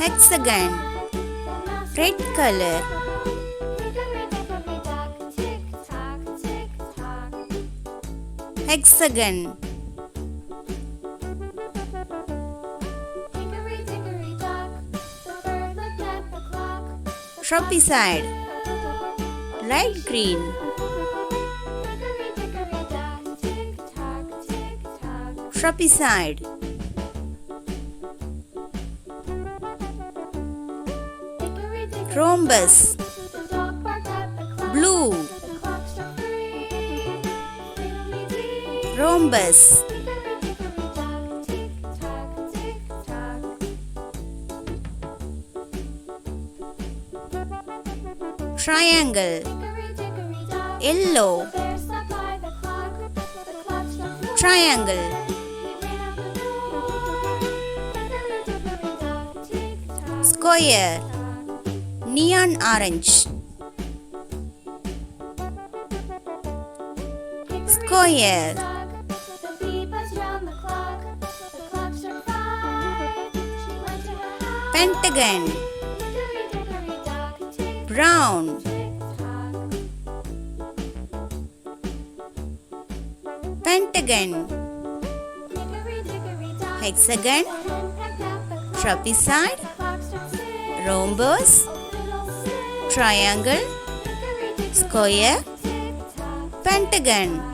Hexagon, red color. Hexagon. Trapezoid, light green. Trapezoid. Rhombus, blue. Rhombus. Triangle, yellow. Triangle. Square, neon orange. Square. Pentagon, brown. Pentagon. Hexagon, trapezoid, rhombus, triangle, square, pentagon.